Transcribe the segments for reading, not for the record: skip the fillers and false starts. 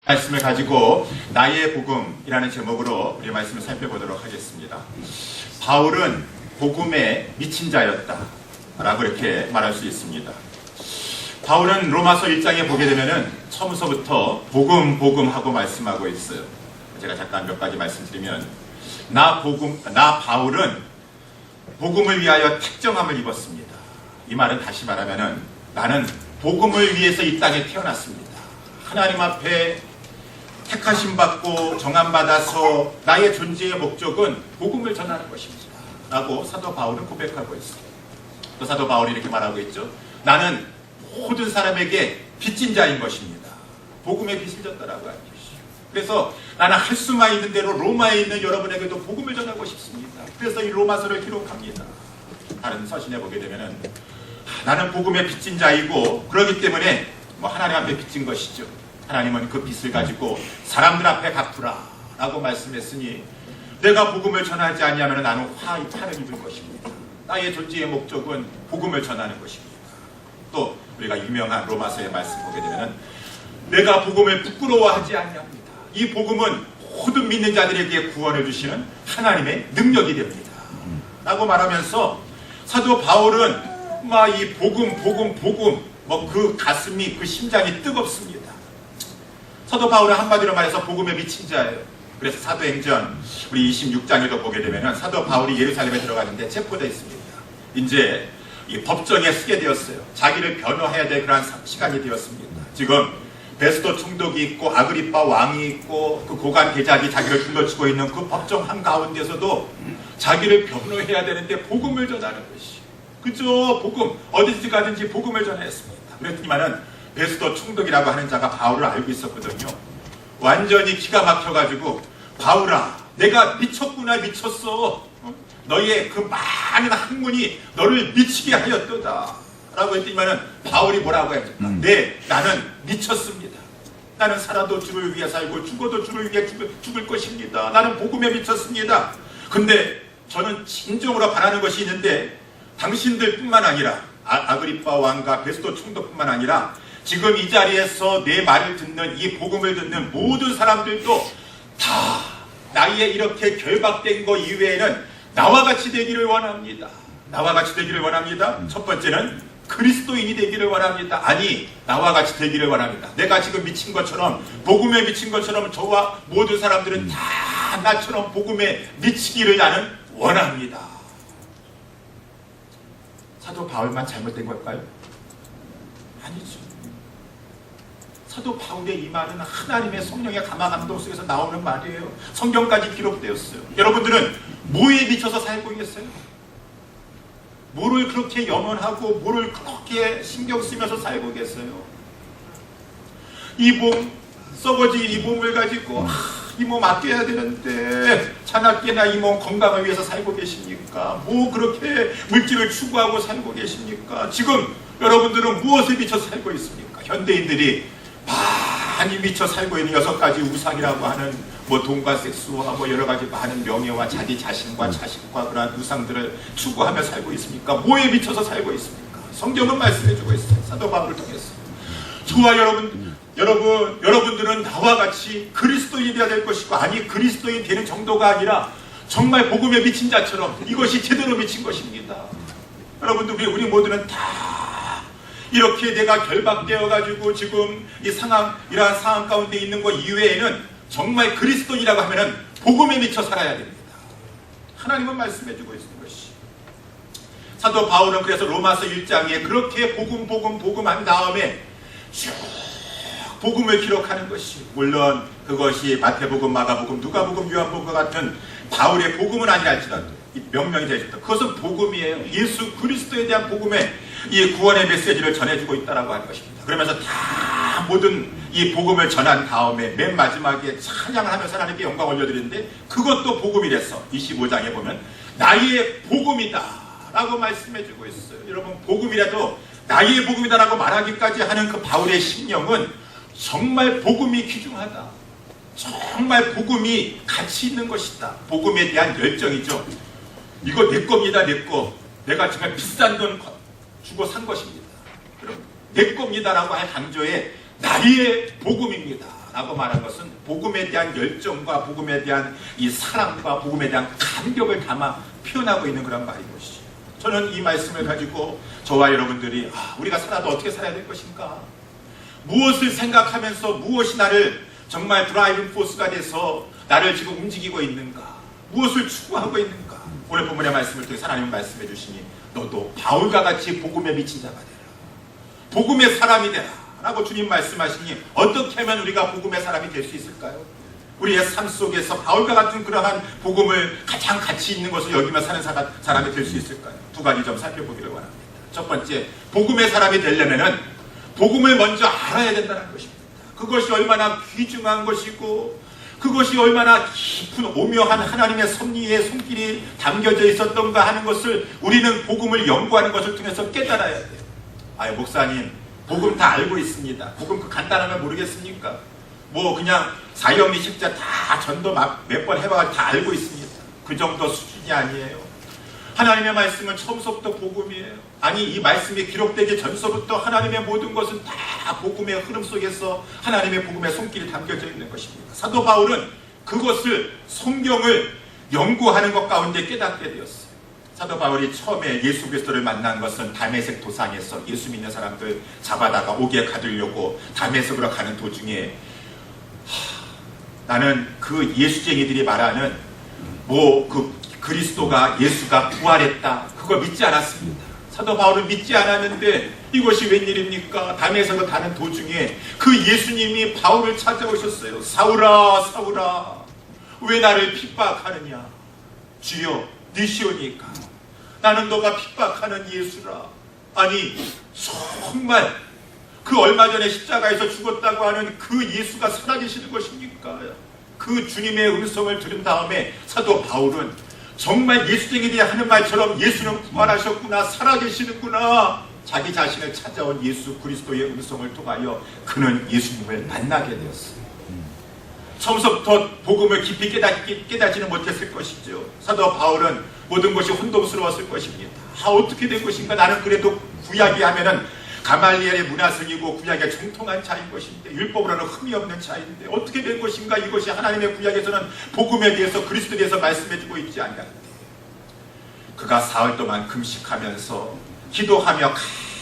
말씀을 가지고 나의 복음이라는 제목으로 우리 말씀을 살펴보도록 하겠습니다. 바울은 복음에 미친 자였다 라고 이렇게 말할 수 있습니다. 바울은 로마서 1장에 보게 되면은 처음서부터 복음 하고 말씀하고 있어요. 제가 잠깐 몇 가지 말씀드리면 나 바울은 복음을 위하여 택정함을 입었습니다. 이 말은 다시 말하면은 나는 복음을 위해서 이 땅에 태어났습니다. 하나님 앞에 택하심 받고 정함받아서 나의 존재의 목적은 복음을 전하는 것입니다 라고 사도 바울은 고백하고 있어요. 또 사도 바울이 이렇게 말하고 있죠. 나는 모든 사람에게 빚진 자인 것입니다. 복음의 빚을 졌다라고 하는 것이죠. 그래서 나는 할 수만 있는 대로 로마에 있는 여러분에게도 복음을 전하고 싶습니다. 그래서 이 로마서를 기록합니다. 다른 서신에 보게 되면은 나는 복음의 빚진 자이고 그렇기 때문에 하나님 앞에 빚진 것이죠. 하나님은 그 빚을 가지고 사람들 앞에 갚으라 라고 말씀했으니 내가 복음을 전하지 아니하면 나는 화를 입을 것입니다. 나의 존재의 목적은 복음을 전하는 것입니다. 또 우리가 유명한 로마서의 말씀 보게 되면 내가 복음을 부끄러워하지 아니합니다. 이 복음은 모든 믿는 자들에게 구원을 주시는 하나님의 능력이 됩니다 라고 말하면서 사도 바울은 이 복음 그 가슴이 그 심장이 뜨겁습니다. 사도 바울은 한마디로 말해서 복음에 미친 자예요. 그래서 사도행전 우리 26장에도 보게 되면 사도 바울이 예루살렘에 들어가는데 체포되어 있습니다. 이제 이 법정에 서게 되었어요. 자기를 변호해야 될 그런 시간이 되었습니다. 지금 베스도 총독이 있고 아그리빠 왕이 있고 그 고관 계작이 자기를 둘러치고 있는 그 법정 한가운데서도 자기를 변호해야 되는데 복음을 전하는 것이 그죠? 복음 어디든지 가든지 복음을 전했습니다. 그랬더니만은 베스도 총독이라고 하는 자가 바울을 알고 있었거든요. 완전히 기가 막혀가지고 바울아 내가 미쳤구나 미쳤어. 너의 그 많은 학문이 너를 미치게 하였도다 라고 했더니만은 바울이 뭐라고 했습니까? 네 나는 미쳤습니다. 나는 살아도 주를 위해 살고 죽어도 주를 위해 죽을 것입니다. 나는 복음에 미쳤습니다. 근데 저는 진정으로 바라는 것이 있는데 당신들 뿐만 아니라 아그리빠 왕과 베스도 총독뿐만 아니라 지금 이 자리에서 내 말을 듣는 이 복음을 듣는 모든 사람들도 다 나의 이렇게 결박된 거 이외에는 나와 같이 되기를 원합니다. 나와 같이 되기를 원합니다. 첫 번째는 그리스도인이 되기를 원합니다. 아니 나와 같이 되기를 원합니다. 내가 지금 미친 것처럼 복음에 미친 것처럼 저와 모든 사람들은 다 나처럼 복음에 미치기를 나는 원합니다. 사도 바울만 잘못된 걸까요? 아니죠. 사도 바울의 이 말은 하나님의 성령의 감화 감동 속에서 나오는 말이에요. 성경까지 기록되었어요. 여러분들은 뭐에 미쳐서 살고 계세요? 뭐를 그렇게 염원하고 뭐를 그렇게 신경 쓰면서 살고 계세요? 이 몸 썩어진 이 몸을 가지고 이 몸 아껴야 되는데 자나깨나 이 몸 건강을 위해서 살고 계십니까? 뭐 그렇게 물질을 추구하고 살고 계십니까? 지금 여러분들은 무엇에 미쳐 살고 있습니까? 현대인들이 많이 미쳐 살고 있는 6가지 우상이라고 하는 돈과 섹스와 여러 가지 많은 명예와 자기 자신과 자식과 그러한 우상들을 추구하며 살고 있습니까? 뭐에 미쳐서 살고 있습니까? 성경은 말씀해주고 있어요. 사도 바울을 통해서. 저와 여러분들은 나와 같이 그리스도인이 되어야 될 것이고 아니 그리스도인 되는 정도가 아니라 정말 복음에 미친 자처럼 이것이 제대로 미친 것입니다. 여러분들 우리 모두는 다 이렇게 내가 결박되어가지고 지금 이러한 상황 가운데 있는 것 이외에는 정말 그리스도인이라고 하면은 복음에 미쳐 살아야 됩니다. 하나님은 말씀해주고 있는 것이. 사도 바울은 그래서 로마서 1장에 그렇게 복음한 다음에 쭉 복음을 기록하는 것이 물론 그것이 마태복음, 마가복음, 누가복음, 요한복음과 같은 바울의 복음은 아니라 할지라도 명명이 되셨다. 그것은 복음이에요. 예수 그리스도에 대한 복음의 이 구원의 메시지를 전해주고 있다라고 하는 것입니다. 그러면서 다 모든 이 복음을 전한 다음에 맨 마지막에 찬양을 하면서 하나님께 영광 올려드리는데 그것도 복음이랬어. 25장에 보면 나의 복음이다 라고 말씀해주고 있어요. 여러분 복음이라도 나의 복음이다 라고 말하기까지 하는 그 바울의 심령은 정말 복음이 귀중하다. 정말 복음이 가치 있는 것이다. 복음에 대한 열정이죠. 이거 내 겁니다. 내 거. 내가 정말 비싼 돈 주고 산 것입니다. 내 겁니다라고 할 강조에 나의 복음입니다 라고 말한 것은 복음에 대한 열정과 복음에 대한 이 사랑과 복음에 대한 감격을 담아 표현하고 있는 그런 말인 것이죠. 저는 이 말씀을 가지고 저와 여러분들이 우리가 살아도 어떻게 살아야 될 것인가, 무엇을 생각하면서 무엇이 나를 정말 드라이빙 포스가 돼서 나를 지금 움직이고 있는가, 무엇을 추구하고 있는가. 오늘 본문의 말씀을 통해 하나님은 말씀해 주시니 너도 바울과 같이 복음에 미친 자가 되라, 복음의 사람이 되라 라고 주님 말씀하시니 어떻게 하면 우리가 복음의 사람이 될 수 있을까요? 우리의 삶 속에서 바울과 같은 그러한 복음을 가장 가치 있는 것을 여기며 사는 사람이 될 수 있을까요? 두 가지 좀 살펴보기를 원합니다. 첫 번째, 복음의 사람이 되려면은 복음을 먼저 알아야 된다는 것입니다. 그것이 얼마나 귀중한 것이고 그것이 얼마나 깊은 오묘한 하나님의 섭리의 손길이 담겨져 있었던가 하는 것을 우리는 복음을 연구하는 것을 통해서 깨달아야 돼요. 목사님, 복음 다 알고 있습니다. 복음 그 간단한 걸 모르겠습니까? 뭐 그냥 사형리 십자 다 전도 몇 번 해봐가지고 다 알고 있습니다. 그 정도 수준이 아니에요. 하나님의 말씀은 처음부터 복음이에요. 아니, 이 말씀이 기록되기 전서부터 하나님의 모든 것은 다 복음의 흐름 속에서 하나님의 복음의 손길이 담겨져 있는 것입니다. 사도 바울은 그것을, 성경을 연구하는 것 가운데 깨닫게 되었어요. 사도 바울이 처음에 예수 그리스도를 만난 것은 다메섹 도상에서 예수 믿는 사람들 잡아다가 옥에 가두려고 다메섹으로 가는 도중에 나는 그 예수쟁이들이 말하는 그리스도가, 예수가 부활했다, 그걸 믿지 않았습니다. 사도 바울은 믿지 않았는데 이것이 웬일입니까? 다메섹으로 가는 도중에 그 예수님이 바울을 찾아오셨어요. 사울아, 사울아, 왜 나를 핍박하느냐? 주여, 니시오니까 나는 너가 핍박하는 예수라. 아니, 정말 그 얼마 전에 십자가에서 죽었다고 하는 그 예수가 살아계시는 것입니까? 그 주님의 음성을 들은 다음에 사도 바울은 정말 예수쟁이들이 하는 말처럼 예수는 부활하셨구나, 살아계시는구나, 자기 자신을 찾아온 예수 그리스도의 음성을 통하여 그는 예수님을 만나게 되었어요. 처음부터 복음을 깊이 깨닫지는 못했을 것이죠. 사도 바울은 모든 것이 혼동스러웠을 것입니다. 어떻게 된 것인가? 나는 그래도 구약이 하면은 가말리엘의 문화생이고 구약에 정통한 자인 것인데, 율법으로는 흠이 없는 자인데 어떻게 된 것인가? 이것이 하나님의 구약에서는 복음에 대해서, 그리스도에 대해서 말씀해주고 있지 않냐는데, 그가 사흘 동안 금식하면서 기도하며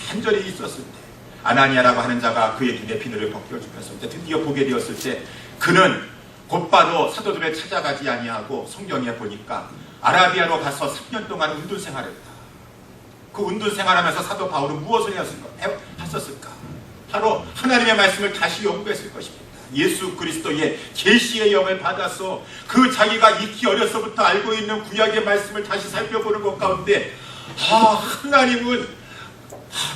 간절히 있었을 때 아나니아라고 하는 자가 그의 눈에 비늘을 벗겨주면서 드디어 보게 되었을 때 그는 곧바로 사도들을 찾아가지 아니하고 성경에 보니까 아라비아로 가서 3년 동안 운둔 생활했다. 그 운둔 생활하면서 사도 바울은 무엇을 했었을까? 바로 하나님의 말씀을 다시 연구했을 것입니다. 예수 그리스도의 계시의 영을 받아서 그 자기가 익히 어려서부터 알고 있는 구약의 말씀을 다시 살펴보는 것 가운데 하나님은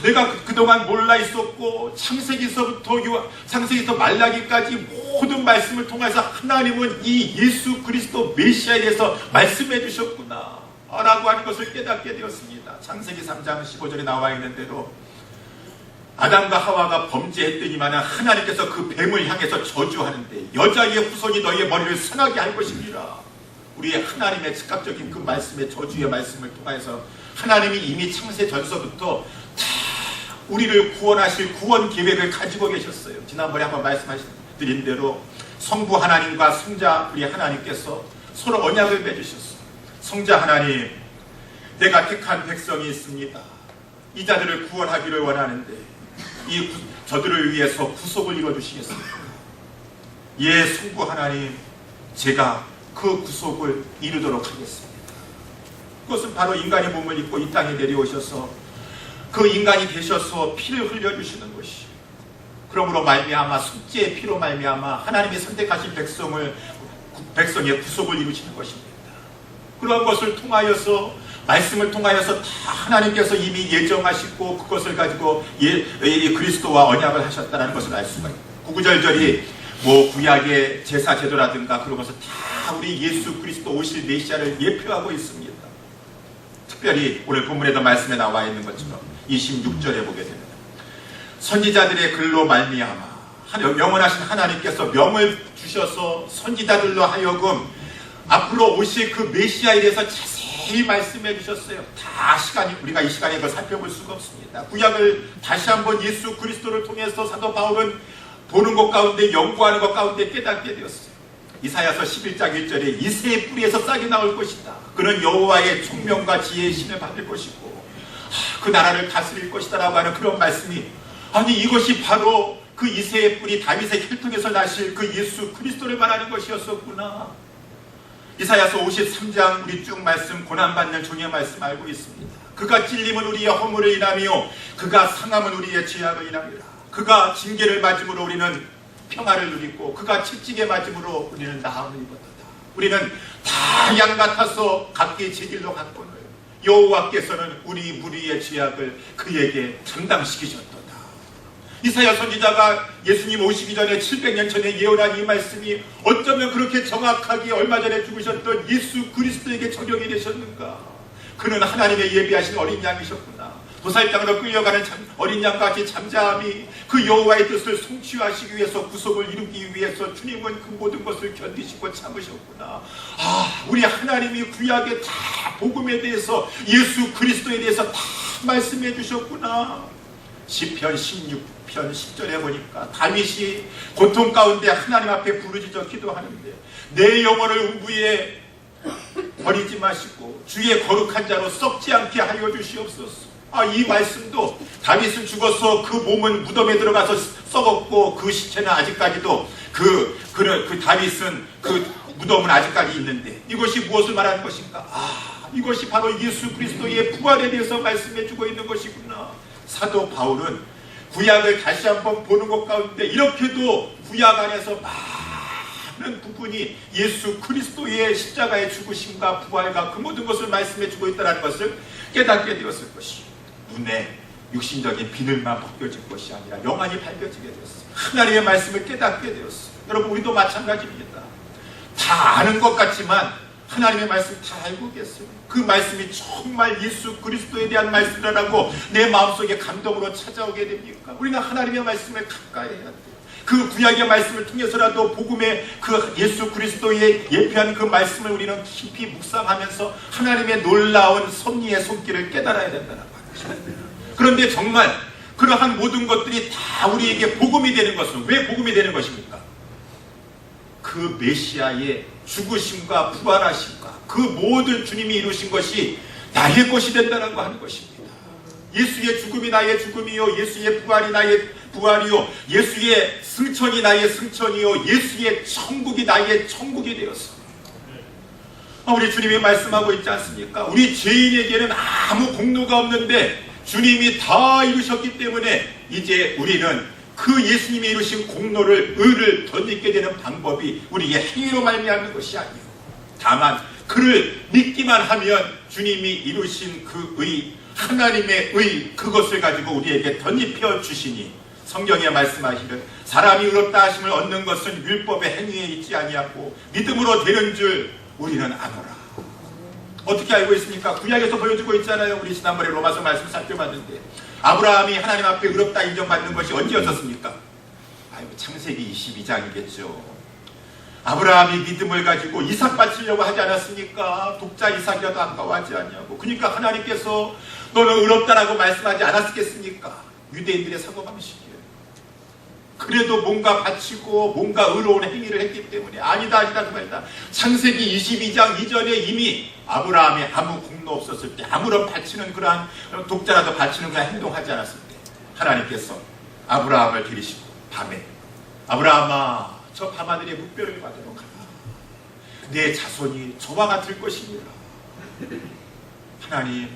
내가 그동안 몰라 있었고 창세기서부터 말라기까지 모든 말씀을 통해서 하나님은 이 예수 그리스도 메시아에 대해서 말씀해 주셨구나 라고 하는 것을 깨닫게 되었습니다. 창세기 3장 15절에 나와 있는 대로 아담과 하와가 범죄했더니만 하나님께서 그 뱀을 향해서 저주하는데 여자의 후손이 너희의 머리를 상하게 할 것이니라. 우리의 하나님의 즉각적인 그 말씀의 저주의 말씀을 통해서 하나님이 이미 창세 전서부터 다 우리를 구원하실 구원 계획을 가지고 계셨어요. 지난번에 한번 말씀드린 대로 성부 하나님과 성자 우리 하나님께서 서로 언약을 맺으셨어요. 성자 하나님, 내가 택한 백성이 있습니다. 이 자들을 구원하기를 원하는데 저들을 위해서 구속을 이루어주시겠습니까? 예, 성부 하나님, 제가 그 구속을 이루도록 하겠습니다. 그것은 바로 인간의 몸을 입고 이 땅에 내려오셔서 그 인간이 되셔서 피를 흘려주시는 것이, 그러므로 말미암아 속죄의 피로 말미암아 하나님이 선택하신 백성의 구속을 이루시는 것입니다. 그런 것을 통하여서, 말씀을 통하여서 다 하나님께서 이미 예정하시고 그것을 가지고 그리스도와 언약을 하셨다는 것을 알 수가 있습니다. 구구절절이 구약의 제사 제도라든가 그런 것을 다 우리 예수 그리스도 오실 메시아를 예표하고 있습니다. 특별히 오늘 본문에도 말씀에 나와 있는 것처럼 26절에 보게 됩니다. 선지자들의 글로 말미암아 영원하신 하나님께서 명을 주셔서 선지자들로 하여금 앞으로 오실 그 메시아에 대해서 자세히 말씀해 주셨어요. 우리가 이 시간에 그걸 살펴볼 수가 없습니다. 구약을 다시 한번 예수 그리스도를 통해서 사도 바울은 보는 것 가운데 연구하는 것 가운데 깨닫게 되었어요. 이사야서 11장 1절에 이새의 뿌리에서 싹이 나올 것이다. 그는 여호와의 총명과 지혜의 신을 받을 것이고 그 나라를 다스릴 것이다 라고 하는 그런 말씀이, 아니 이것이 바로 그 이새의 뿌리 다윗의 혈통에서 나실 그 예수 그리스도를 말하는 것이었었구나. 이사야서 53장 우리 쭉 말씀, 고난받는 종의 말씀 알고 있습니다. 그가 찔림은 우리의 허물을 인하며 그가 상함은 우리의 죄악을 인함이라. 그가 징계를 맞음으로 우리는 평화를 누리고 그가 채찍에 맞음으로 우리는 나음을 입었도다. 우리는 다 양 같아서 각기 제 길로 갔거늘 여호와께서는 우리 무리의 죄악을 그에게 담당시키셨도다. 이사야 선지자가 예수님 오시기 전에 700년 전에 예언한 이 말씀이 어쩌면 그렇게 정확하게 얼마 전에 죽으셨던 예수 그리스도에게 적용이 되셨는가. 그는 하나님의 예비하신 어린 양이셨구나. 도살장으로 끌려가는 어린 양같이 잠잠히 그 여호와의 뜻을 성취하시기 위해서, 구속을 이루기 위해서 주님은 그 모든 것을 견디시고 참으셨구나. 우리 하나님이 구약에 다 복음에 대해서, 예수 그리스도에 대해서 다 말씀해 주셨구나. 시편 16편 10절에 보니까 다윗이 고통 가운데 하나님 앞에 부르짖어 기도하는데, 내 영혼을 우부에 버리지 마시고 주의 거룩한 자로 썩지 않게 하여 주시옵소서. 이 말씀도 다윗은 죽어서 그 몸은 무덤에 들어가서 썩었고 그 시체는 아직까지도 그 다윗은 그 무덤은 아직까지 있는데, 이것이 무엇을 말하는 것인가? 이것이 바로 예수 그리스도의 부활에 대해서 말씀해 주고 있는 것이구나. 사도 바울은 구약을 다시 한번 보는 것 가운데 이렇게도 구약 안에서 많은 부분이 예수 그리스도의 십자가의 죽으심과 부활과 그 모든 것을 말씀해 주고 있다는 것을 깨닫게 되었을 것이요. 눈에 육신적인 비늘만 벗겨질 것이 아니라 영안이 밝혀지게 되었어요. 하나님의 말씀을 깨닫게 되었어요. 여러분, 우리도 마찬가지입니다. 다 아는 것 같지만 하나님의 말씀 다 알고 계세요. 그 말씀이 정말 예수 그리스도에 대한 말씀이라고 내 마음속에 감동으로 찾아오게 됩니까? 우리는 하나님의 말씀을 가까이 해야 돼요. 그 구약의 말씀을 통해서라도 복음의 그 예수 그리스도의 예표한 그 말씀을 우리는 깊이 묵상하면서 하나님의 놀라운 섭리의 손길을 깨달아야 된다는 말이죠. 그런데 정말 그러한 모든 것들이 다 우리에게 복음이 되는 것은 왜 복음이 되는 것입니까? 그 메시아의 죽으심과 부활하심과 그 모든 주님이 이루신 것이 나의 것이 된다는 거 하는 것입니다. 예수의 죽음이 나의 죽음이요, 예수의 부활이 나의 부활이요, 예수의 승천이 나의 승천이요, 예수의 천국이 나의 천국이 되었어. 우리 주님이 말씀하고 있지 않습니까? 우리 죄인에게는 아무 공로가 없는데 주님이 다 이루셨기 때문에 이제 우리는 그 예수님이 이루신 공로를, 의를 덧입게 되는 방법이 우리의 행위로 말미암는 것이 아니에요. 다만 그를 믿기만 하면 주님이 이루신 그 의, 하나님의 의, 그것을 가지고 우리에게 덧입혀 주시니, 성경에 말씀하시는 사람이 의롭다 하심을 얻는 것은 율법의 행위에 있지 아니하고 믿음으로 되는 줄 우리는 아노라. 어떻게 알고 있습니까? 구약에서 보여주고 있잖아요. 우리 지난번에 로마서 말씀 살펴봤는데 아브라함이 하나님 앞에 의롭다 인정받는 것이 언제였었습니까? 창세기 22장이겠죠. 아브라함이 믿음을 가지고 이삭 바치려고 하지 않았습니까? 독자 이삭이라도 아까워하지 않냐고. 그러니까 하나님께서 너는 의롭다라고 말씀하지 않았겠습니까? 유대인들의 사고방식이에요. 그래도 뭔가 바치고 뭔가 의로운 행위를 했기 때문에 아니다 그 말이다. 창세기 22장 이전에 이미 아브라함이 아무 공로 없었을 때, 아무런 바치는 그러한 독자라도 바치는 그런 행동하지 않았을 때 하나님께서 아브라함을 기리시고 밤에, 아브라함아 저 밤하늘의 묵별을 받으러 가라. 내 자손이 저와 같을 것이니라. 하나님,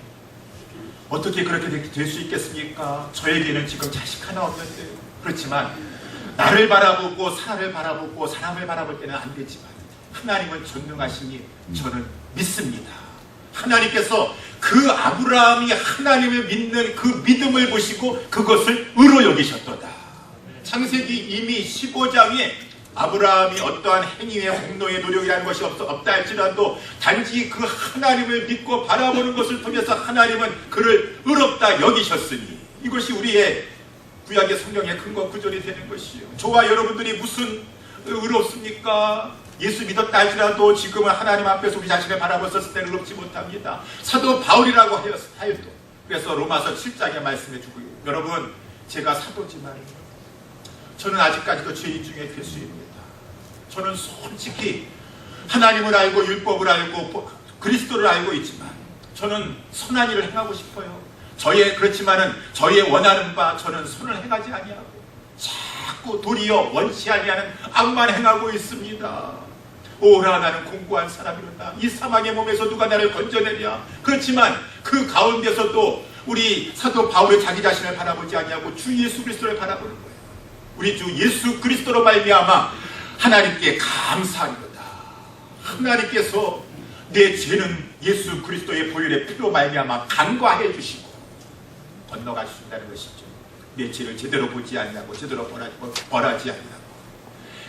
어떻게 그렇게 될 수 있겠습니까? 저에게는 지금 자식 하나 없는데요. 그렇지만 나를 바라보고 사람을 바라보고 사람을 바라볼 때는 안 되지만 하나님은 전능하시니 저는 믿습니다. 하나님께서 그 아브라함이 하나님을 믿는 그 믿음을 보시고 그것을 의로 여기셨도다. 창세기 이미 15장에 아브라함이 어떠한 행위의 공로의 노력이라는 것이 없다 할지라도 단지 그 하나님을 믿고 바라보는 것을 통해서 하나님은 그를 의롭다 여기셨으니, 이것이 우리의 구약의 성경의 근거 구절이 되는 것이요. 저와 여러분들이 무슨 의롭습니까? 예수 믿었다 할지라도 지금은 하나님 앞에서 우리 자신을 바라봤을 때는 의롭지 못합니다. 사도 바울이라고 하여도 그래서 로마서 7장에 말씀해 주고요. 여러분, 제가 사도지만 저는 아직까지도 죄인 중에 괴수입니다. 저는 솔직히 하나님을 알고 율법을 알고 그리스도를 알고 있지만 저는 선한 일을 행하고 싶어요. 그렇지만은 저의 원하는 바 저는 선을 행하지 아니하고 자꾸 도리어 원치 아니하는 악만 행하고 있습니다. 오라 나는 공고한 사람이로다. 이 사망의 몸에서 누가 나를 건져내랴. 그렇지만 그 가운데서도 우리 사도 바울이 자기 자신을 바라보지 아니하고 주 예수 그리스도를 바라보는 거예요. 우리 주 예수 그리스도로 말미암아 하나님께 감사하리로다. 하나님께서 내 죄는 예수 그리스도의 보혈의 피로 말미암아 간과해 주시고 건너가 주신다는 것이죠. 내 죄를 제대로 보지 아니하고 제대로 벌하지 아니하고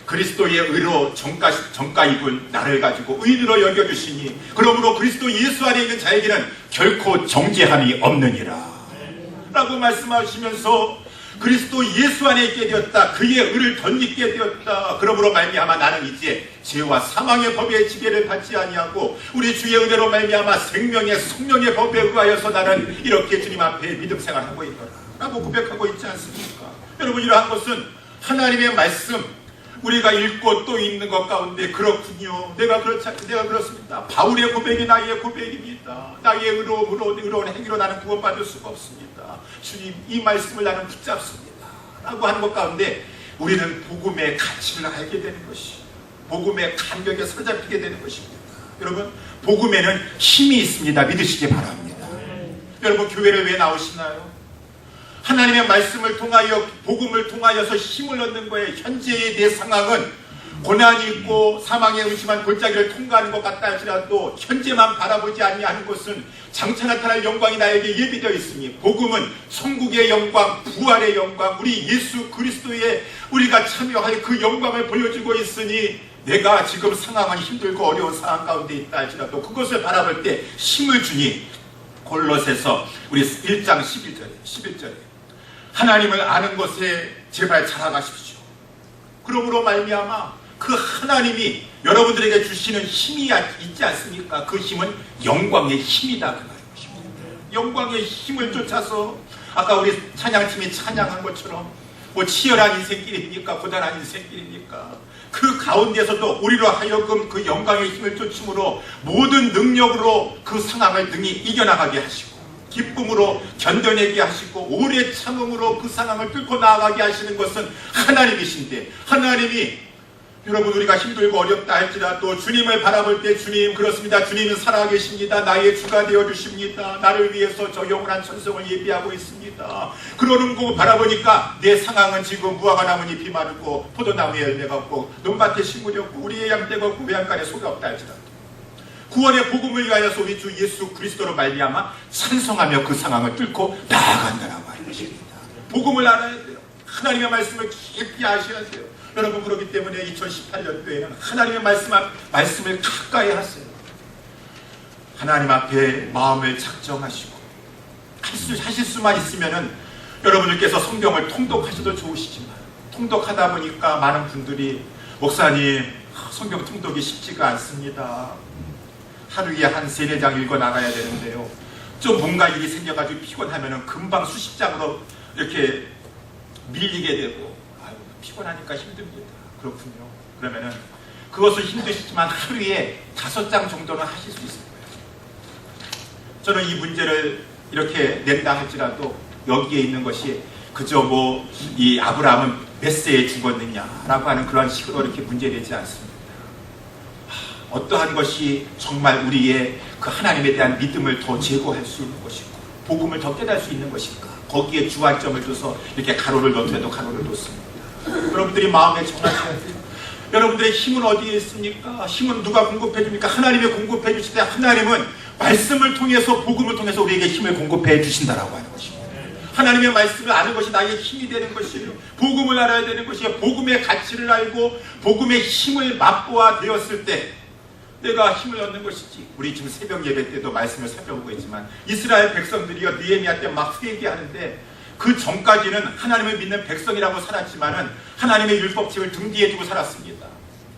그리스도의 의로 정가 입은 나를 가지고 의인으로 여겨주시니 그러므로 그리스도 예수 안에 있는 자에게는 결코 정죄함이 없느니라 라고 말씀하시면서 그리스도 예수 안에 있게 되었다. 그의 의를 덧입게 되었다. 그러므로 말미암아 나는 이제 죄와 사망의 법의 지배를 받지 아니하고 우리 주의 은혜로 말미암아 생명의 성령의 법에 의하여서 나는 이렇게 주님 앞에 믿음 생활하고 있노라 라고 고백하고 있지 않습니까? 여러분, 이러한 것은 하나님의 말씀 우리가 읽고 또 읽는 것 가운데 그렇군요. 내가 그렇습니다. 바울의 고백이 나의 고백입니다. 나의 의로운 행위로 나는 구원받을 수가 없습니다. 주님, 이 말씀을 나는 붙잡습니다 라고 하는 것 가운데 우리는 복음의 가치를 알게 되는 것이, 복음의 감격에 사로잡히게 되는 것입니다. 여러분, 복음에는 힘이 있습니다. 믿으시기 바랍니다. 여러분, 교회를 왜 나오시나요? 하나님의 말씀을 통하여, 복음을 통하여서 힘을 얻는 거예요. 현재의 내 상황은 고난이 있고 사망에 의심한 골짜기를 통과하는 것 같다 할지라도 현재만 바라보지 아니하는 것은 장차 나타날 영광이 나에게 예비되어 있으니 복음은 천국의 영광, 부활의 영광, 우리 예수 그리스도의 우리가 참여할 그 영광을 보여주고 있으니 내가 지금 상황은 힘들고 어려운 상황 가운데 있다 할지라도 그것을 바라볼 때 힘을 주니 골로새서 우리 1장 11절에 하나님을 아는 것에 제발 자라가십시오. 그러므로 말미암아 그 하나님이 여러분들에게 주시는 힘이 있지 않습니까? 그 힘은 영광의 힘이다 그 말입니다. 영광의 힘을 쫓아서 아까 우리 찬양팀이 찬양한 것처럼 뭐 치열한 인생길입니까? 고단한 인생길입니까? 그 가운데서도 우리로 하여금 그 영광의 힘을 쫓음으로 모든 능력으로 그 상황을 능히 이겨나가게 하시고 기쁨으로 견뎌내게 하시고 오래 참음으로 그 상황을 뚫고 나아가게 하시는 것은 하나님이신데, 하나님이 여러분 우리가 힘들고 어렵다 할지라도 주님을 바라볼 때 주님, 그렇습니다. 주님은 살아계십니다. 나의 주가 되어주십니다. 나를 위해서 저 영원한 천성을 예비하고 있습니다. 그러는 거 바라보니까 내 상황은 지금 무화과 나뭇잎이 마르고 포도나무에 열매가 없고 논밭에 식물이 없고 우리의 양떼가 없고 외양간에 소가 없다 할지라도 구원의 복음을 위하여서 우리 주 예수 그리스도로 말미암아 찬송하며 그 상황을 뚫고 나아간다라고 하는 것입니다. 복음을 알아야 돼요. 하나님의 말씀을 깊이 아셔야 돼요. 여러분, 그렇기 때문에 2018년도에는 하나님의 말씀을 가까이 하세요. 하나님 앞에 마음을 작정하시고 하실 수만 있으면은 여러분들께서 성경을 통독하셔도 좋으시지만 통독하다 보니까 많은 분들이 목사님 성경 통독이 쉽지가 않습니다. 하루에 한 3-4장 읽어 나가야 되는데요. 좀 뭔가 일이 생겨가지고 피곤하면은 금방 수십 장으로 이렇게 밀리게 되고 피곤하니까 힘듭니다. 그렇군요. 그러면은 그것은 힘드시지만 하루에 5장 정도는 하실 수 있을 거예요. 저는 이 문제를 이렇게 낸다 할지라도 여기에 있는 것이 그저 뭐 이 아브라함은 몇 세에 죽었느냐라고 하는 그런 식으로 이렇게 문제되지 않습니다. 어떠한 것이 정말 우리의 그 하나님에 대한 믿음을 더 제고할 수 있는 것이고 복음을 더 깨달을 수 있는 것인가, 거기에 주안점을 둬서 이렇게 가로를 넣더라도 가로를 놓습니다. 여러분들이 마음에 정하셔야 돼요. 여러분들의 힘은 어디에 있습니까? 힘은 누가 공급해 줍니까? 하나님이 공급해 주실 때 하나님은 말씀을 통해서, 복음을 통해서 우리에게 힘을 공급해 주신다라고 하는 것입니다. 하나님의 말씀을 아는 것이 나의 힘이 되는 것이에요. 복음을 알아야 되는 것이에요. 복음의 가치를 알고 복음의 힘을 맛보아 되었을 때 내가 힘을 얻는 것이지. 우리 지금 새벽 예배 때도 말씀을 살펴보고 있지만 이스라엘 백성들이요 느헤미야 때 막 회개하는데 그 전까지는 하나님을 믿는 백성이라고 살았지만은 하나님의 율법책을 등 뒤에 두고 살았습니다.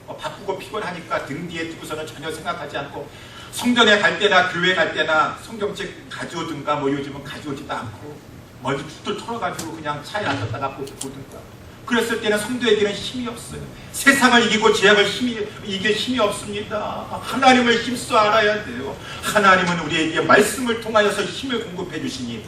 바쁘고 피곤하니까 등 뒤에 두고서는 전혀 생각하지 않고 성전에 갈 때나 교회 갈 때나 성경책 가져오든가 뭐 요즘은 가져오지도 않고 머리 툭툭 털어가지고 그냥 차에 앉았다가 보든가 그랬을 때는 성도에게는 힘이 없어요. 세상을 이기고 죄악을 이길 힘이 없습니다. 하나님을 힘써 알아야 돼요. 하나님은 우리에게 말씀을 통하여서 힘을 공급해 주시니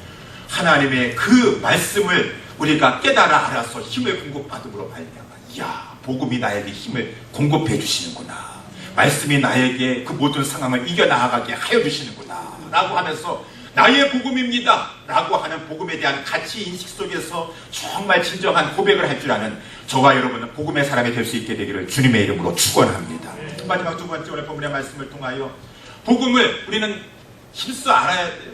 하나님의 그 말씀을 우리가 깨달아 알아서 힘을 공급받음으로 말미암아 이야, 복음이 나에게 힘을 공급해 주시는구나, 말씀이 나에게 그 모든 상황을 이겨나가게 하여 주시는구나 라고 하면서 나의 복음입니다 라고 하는 복음에 대한 가치 인식 속에서 정말 진정한 고백을 할 줄 아는 저와 여러분은 복음의 사람이 될 수 있게 되기를 주님의 이름으로 축원합니다. 마지막 두 번째, 오늘 본문의 말씀을 통하여 복음을 우리는 힘써 알아야 돼요.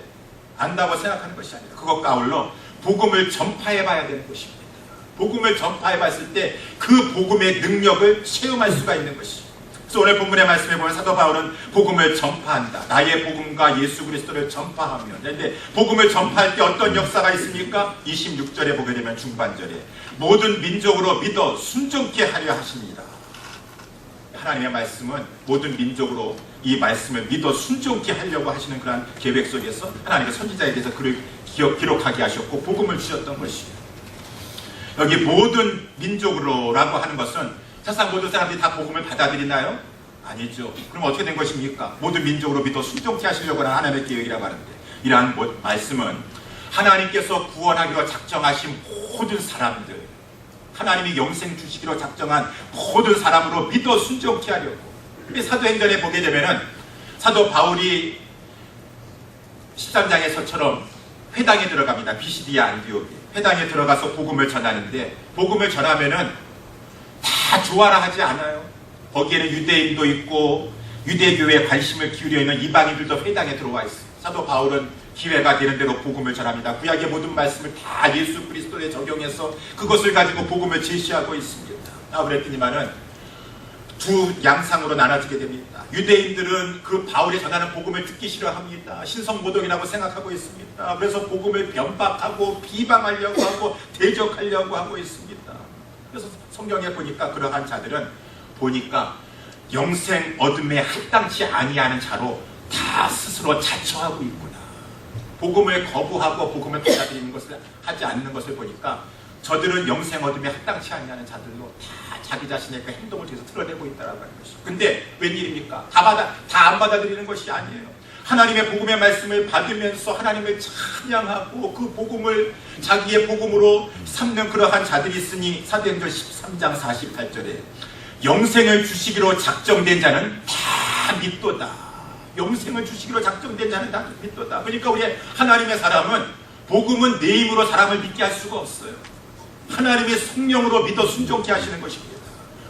안다고 생각하는 것이 아니라 그것과 아울러 복음을 전파해 봐야 되는 것입니다. 복음을 전파해 봤을 때 그 복음의 능력을 체험할 수가 있는 것이죠. 그래서 오늘 본문의 말씀에 보면 사도 바울은 복음을 전파한다. 나의 복음과 예수 그리스도를 전파하며. 그런데 복음을 전파할 때 어떤 역사가 있습니까? 26절에 보게 되면 중반절에 모든 민족으로 믿어 순종케 하려 하십니다. 하나님의 말씀은 모든 민족으로 이 말씀을 믿어 순종케 하려고 하시는 그러한 계획 속에서 하나님의 선지자에 대해서 그를 기록하게 하셨고 복음을 주셨던 것이에요. 여기 모든 민족으로라고 하는 것은 세상 모든 사람들이 다 복음을 받아들이나요? 아니죠. 그럼 어떻게 된 것입니까? 모든 민족으로 믿어 순종케 하시려고 하는 하나님의 계획이라고 하는데, 이러한 말씀은 하나님께서 구원하기로 작정하신 모든 사람들, 하나님이 영생 주시기로 작정한 모든 사람으로 믿어 순종케 하려고. 사도행전에 보게 되면은 사도 바울이 13장에서처럼 회당에 들어갑니다. 비시디아 안디옥에 회당에 들어가서 복음을 전하는데, 복음을 전하면은 다 좋아라 하지 않아요. 거기에는 유대인도 있고 유대교회에 관심을 기울여 있는 이방인들도 회당에 들어와 있어요. 사도 바울은 기회가 되는 대로 복음을 전합니다. 구약의 모든 말씀을 다 예수 그리스도에 적용해서 그것을 가지고 복음을 제시하고 있습니다. 그랬더니만은 두 양상으로 나눠지게 됩니다. 유대인들은 그 바울이 전하는 복음을 듣기 싫어합니다. 신성모독이라고 생각하고 있습니다. 그래서 복음을 변박하고 비방하려고 하고 대적하려고 하고 있습니다. 그래서 성경에 보니까 그러한 자들은 보니까 영생 얻음에 합당치 아니하는 자로 다 스스로 자처하고 있구나. 복음을 거부하고 복음을 받아들이는 것을 하지 않는 것을 보니까 저들은 영생 얻음에 합당치 아니하는 자들로 다 자기 자신의 그 행동을 통해서 드러내고 있다라고 하는 것이죠. 근데 웬일입니까? 다 안 받아들이는 것이 아니에요. 하나님의 복음의 말씀을 받으면서 하나님을 찬양하고 그 복음을 자기의 복음으로 삼는 그러한 자들이 있으니 사도행전 13장 48절에 영생을 주시기로 작정된 자는 다 믿도다. 영생을 주시기로 작정된 자는 다 믿도다. 그러니까 우리 하나님의 사람은 복음은 내 힘으로 사람을 믿게 할 수가 없어요. 하나님의 성령으로 믿어 순종케 하시는 것입니다.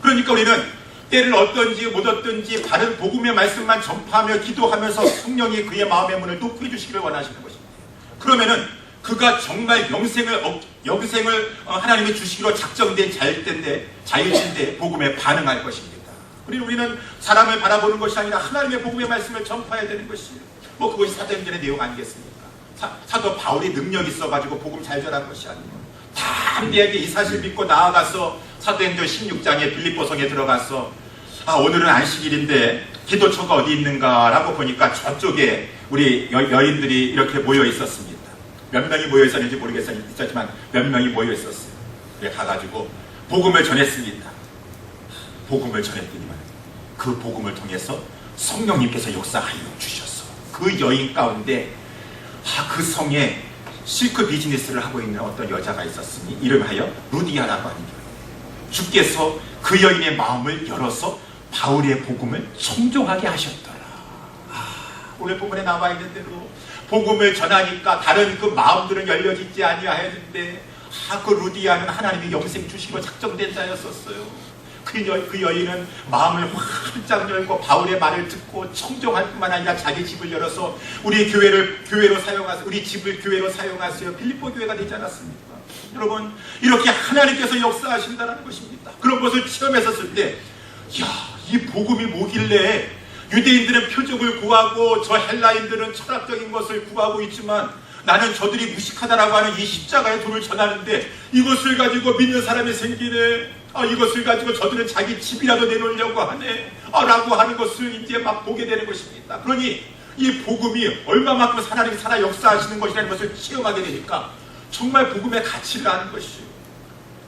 그러니까 우리는 때를 얻든지 못 얻든지 바른 복음의 말씀만 전파하며 기도하면서 성령이 그의 마음의 문을 놓고 해주시기를 원하시는 것입니다. 그러면은 그가 정말 영생을 하나님이 주시기로 작정된 자일 텐데 복음에 반응할 것입니다. 우리는 사람을 바라보는 것이 아니라 하나님의 복음의 말씀을 전파해야 되는 것이에요. 그것이 사도행전의 내용 아니겠습니까? 사도 바울이 능력이 있어가지고 복음 잘 전한 것이 아니에요. 담대하게 이 사실 믿고 나아가서 사도행전 16장에 빌립보성에 들어가서 오늘은 안식일인데 기도처가 어디 있는가 라고 보니까 저쪽에 우리 여인들이 이렇게 모여 있었습니다. 몇 명이 모여 있었는지 모르겠지만 몇 명이 모여 있었어요. 그래 가가지고 복음을 전했습니다. 복음을 전했더니만 그 복음을 통해서 성령님께서 역사하여 주셨어. 그 여인 가운데 그 성에 실크 비즈니스를 하고 있는 어떤 여자가 있었으니 이름하여 루디아라고 하는 여인. 주께서 그 여인의 마음을 열어서 바울의 복음을 청종하게 하셨더라. 오늘 본문에 나와 있는 대로 복음을 전하니까 다른 그 마음들은 열려지지 아니하였는데 그 루디아는 하나님이 영생 주시기로 작정된 자였었어요. 그 여인은 마음을 활짝 열고 바울의 말을 듣고 청종할 뿐만 아니라 자기 집을 열어서 우리 교회로 사용하세요. 우리 집을 교회로 사용하세요. 빌립보 교회가 되지 않았습니까? 여러분, 이렇게 하나님께서 역사하신다는 것입니다. 그런 것을 체험했었을 때, 이 복음이 뭐길래 유대인들은 표적을 구하고 저 헬라인들은 철학적인 것을 구하고 있지만 나는 저들이 무식하다라고 하는 이 십자가의 도를 전하는데 이것을 가지고 믿는 사람이 생기네. 이것을 가지고 저들은 자기 집이라도 내놓으려고 하네. 라고 하는 것을 이제 막 보게 되는 것입니다. 그러니 이 복음이 얼마만큼 하나님이 살아 역사하시는 것이라는 것을 체험하게 되니까 정말 복음의 가치를 아는 것이에요.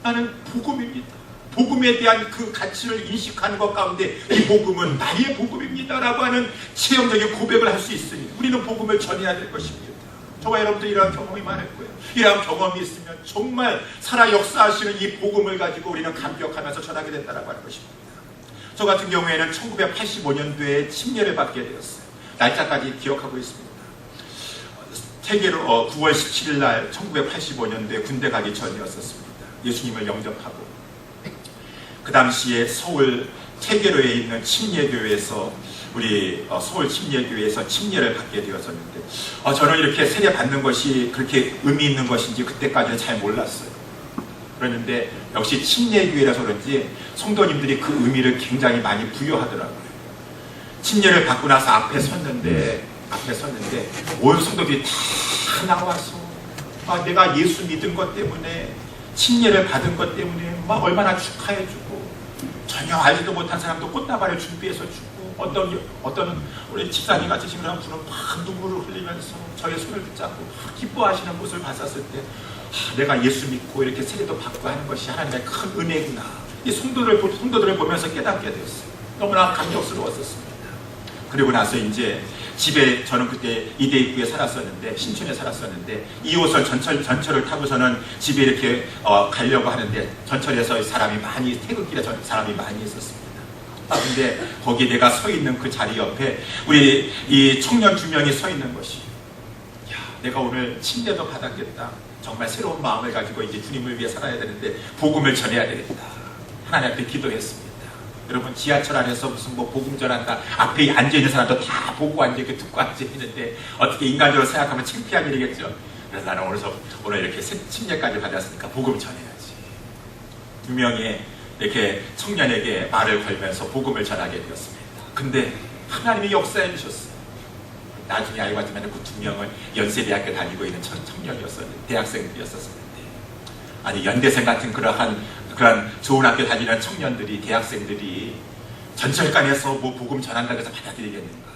나는 복음입니다. 복음에 대한 그 가치를 인식하는 것 가운데 이 복음은 나의 복음입니다 라고 하는 체험적인 고백을 할 수 있으니 우리는 복음을 전해야 될 것입니다. 저와 여러분들 이러한 경험이 많을 거예요. 이러한 경험이 있으면 정말 살아 역사하시는 이 복음을 가지고 우리는 감격하면서 전하게 된다고 하는 것입니다. 저 같은 경우에는 1985년도에 침례를 받게 되었어요. 날짜까지 기억하고 있습니다. 태계로 9월 17일 날 1985년도에 군대 가기 전이었었습니다. 예수님을 영접하고 그 당시에 서울 태계로에 있는 침례교회에서 우리 서울 침례교회에서 침례를 받게 되었었는데 저는 이렇게 세례 받는 것이 그렇게 의미 있는 것인지 그때까지는 잘 몰랐어요. 그랬는데 역시 침례교회라서 그런지 성도님들이 그 의미를 굉장히 많이 부여하더라고요. 침례를 받고 나서 앞에 섰는데 온 성도들이 다 나와서 내가 예수 믿은 것 때문에 침례를 받은 것 때문에 막 얼마나 축하해주고 전혀 알지도 못한 사람도 꽃다발을 준비해서 주고 어떤 우리 집사님 같으신 그런 분은 막 눈물을 흘리면서 저의 손을 붙잡고 기뻐하시는 모습을 봤었을 때 내가 예수 믿고 이렇게 세례도 받고 하는 것이 하나님의 큰 은혜구나. 이 성도들을 보면서 깨닫게 되었어요. 너무나 감격스러웠었습니다. 그리고 나서 이제 집에 저는 그때 이대입구에 살았었는데 신촌에 살았었는데 2호선 전철을 타고서는 집에 이렇게 가려고 하는데 전철에서 사람이 많이 태극기에 사람이 많이 있었습니다. 근데 거기 내가 서 있는 그 자리 옆에 우리 이 청년 2명이 서 있는 것이 내가 오늘 침례도 받았겠다. 정말 새로운 마음을 가지고 이제 주님을 위해 살아야 되는데 복음을 전해야 되겠다. 하나님 앞에 기도했습니다. 여러분 지하철 안에서 무슨 복음 전한다. 앞에 앉아있는 사람도 다 보고 앉아있고 듣고 앉아있는데 어떻게 인간적으로 생각하면 창피한 일이겠죠. 그래서 나는 오늘 이렇게 침례까지 받았으니까 복음 전해야지. 2명의 이렇게 청년에게 말을 걸면서 복음을 전하게 되었습니다. 근데 하나님이 역사해 주셨어요. 나중에 알고 봤지만 그 2명은 연세대학교 다니고 있는 청년이었었는데 대학생들이었었는데 아니 연대생 같은 그러한 좋은 학교 다니는 청년들이 대학생들이 전철간에서 복음 전한다고 해서 받아들이겠는가.